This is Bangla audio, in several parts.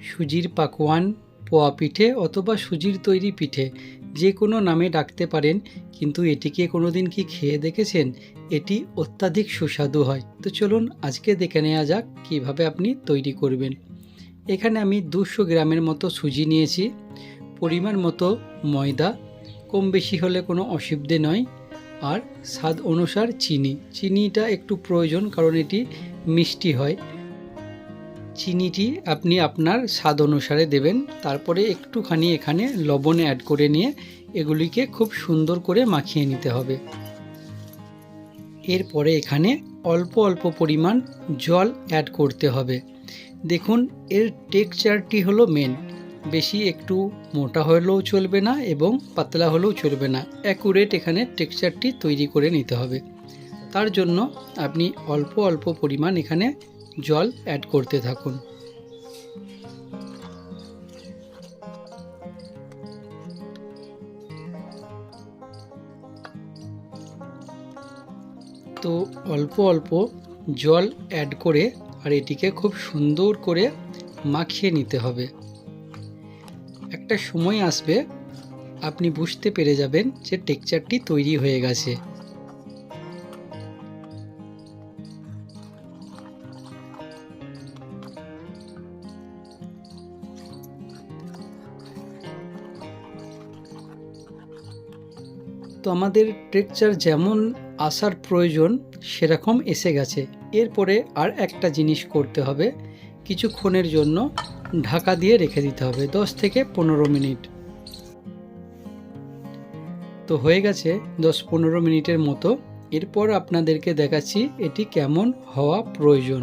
সুজির পাকোয়ান, পোয়া পিঠে অথবা সুজির তৈরি পিঠে যে কোনো নামে ডাকতে পারেন, কিন্তু এটিকে কোনোদিন কি খেয়ে দেখেছেন? এটি অত্যাধিক সুস্বাদু হয়। তো চলুন আজকে দেখে নেওয়া যাক কিভাবে আপনি তৈরি করবেন। এখানে আমি 200 গ্রামের মতো সুজি নিয়েছি, পরিমাণ মতো ময়দা, কম বেশি হলে কোনো অসুবিধে নয়, আর স্বাদ অনুসার চিনিটা একটু প্রয়োজন, কারণ এটি মিষ্টি হয়। চিনিটি আপনি আপনার স্বাদ অনুসারে দেবেন। তারপরে একটুখানি এখানে লবণ অ্যাড করে নিয়ে এগুলিকে খুব সুন্দর করে মাখিয়ে নিতে হবে। এরপরে এখানে অল্প অল্প পরিমাণ জল অ্যাড করতে হবে। দেখুন, এর টেক্সচারটি হলো মেন। বেশি একটু মোটা হলেও চলবে না এবং পাতলা হলেও চলবে না, অ্যাকুরেট এখানে টেক্সচারটি তৈরি করে নিতে হবে। তার জন্য আপনি অল্প অল্প পরিমাণ এখানে জল অ্যাড করতে থাকুন। তো অল্প অল্প জল অ্যাড করে আর এটিকে খুব সুন্দর করে মাখিয়ে নিতে হবে। একটা সময় আসবে আপনি বুঝতে পেরে যাবেন যে টেক্সচারটি তৈরি হয়ে গেছে। তো আমাদের টেক্সচার যেমন আসার প্রয়োজন সেরকম এসে গেছে। এরপরে আর একটা জিনিস করতে হবে, কিছুক্ষণের জন্য ঢাকা দিয়ে রেখে দিতে হবে, 10 থেকে 15 মিনিট। তো হয়ে গেছে 10-15 মিনিটের মতো। এরপর আপনাদেরকে দেখাচ্ছি এটি কেমন হওয়া প্রয়োজন।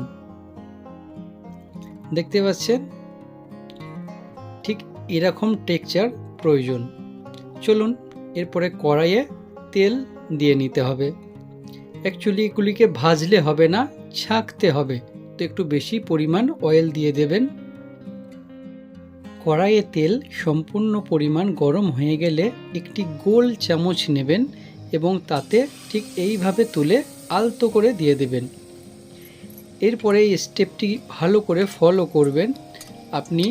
দেখতে পাচ্ছেন ঠিক এরকম টেক্সচার প্রয়োজন। চলুন এরপরে কড়াইয়ে তেল দিয়ে নিতে হবে। অ্যাকচুয়ালি এগুলিকে ভাজলে হবে না, ছাঁকতে হবে, তো একটু বেশি পরিমাণ অয়েল দিয়ে দেবেন। কড়াইয়ে তেল সম্পূর্ণ পরিমাণ গরম হয়ে গেলে একটি গোল চামচ নেবেন এবং তাতে ঠিক এইভাবে তুলে আলতো করে দিয়ে দেবেন। এরপরে এই স্টেপটি ভালো করে ফলো করবেন। আপনি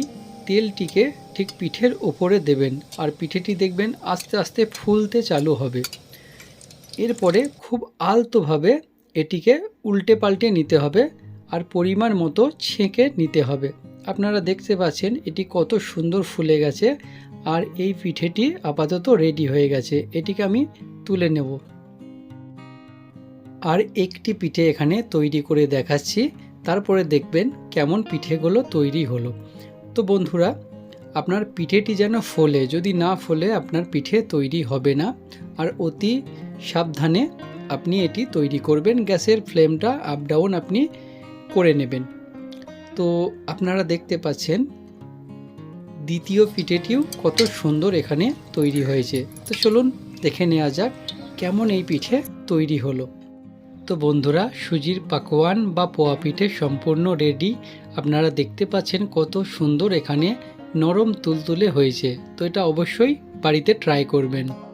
তেলটিকে ঠিক পিঠের ওপরে দেবেন আর পিঠেটি দেখবেন আস্তে আস্তে ফুলতে চালু হবে। এরপরে খুব আলতোভাবে এটিকে উল্টে পাল্টে নিতে হবে আর পরিমাণ মতো ছেঁকে নিতে হবে। আপনারা দেখতে পাচ্ছেন এটি কত সুন্দর ফুলে গেছে আর এই পিঠেটি আপাতত রেডি হয়ে গেছে। এটিকে আমি তুলে নেব আর একটি পিঠে এখানে তৈরি করে দেখাচ্ছি, তারপরে দেখবেন কেমন পিঠেগুলো তৈরি হলো। তো বন্ধুরা, আপনার পিঠেটি যেন ফোলে, যদি না ফোলে আপনার পিঠে তৈরি হবে না। আর অতি সাবধানে আপনি এটি তৈরি করবেন, গ্যাসের ফ্লেমটা আপ ডাউন আপনি করে নেবেন। তো আপনারা দেখতে পাচ্ছেন দ্বিতীয় পিঠেটিও কত সুন্দর এখানে তৈরি হয়েছে। তো চলুন দেখে নেওয়া যাক কেমন এই পিঠে তৈরি হলো। তো বন্ধুরা, সুজির পাকোয়ান বা পোয়া পিঠে সম্পূর্ণ রেডি। আপনারা দেখতে পাচ্ছেন কত সুন্দর এখানে নরম তুলতুলে হয়েছে। তো এটা অবশ্যই বাড়িতে ট্রাই করবেন।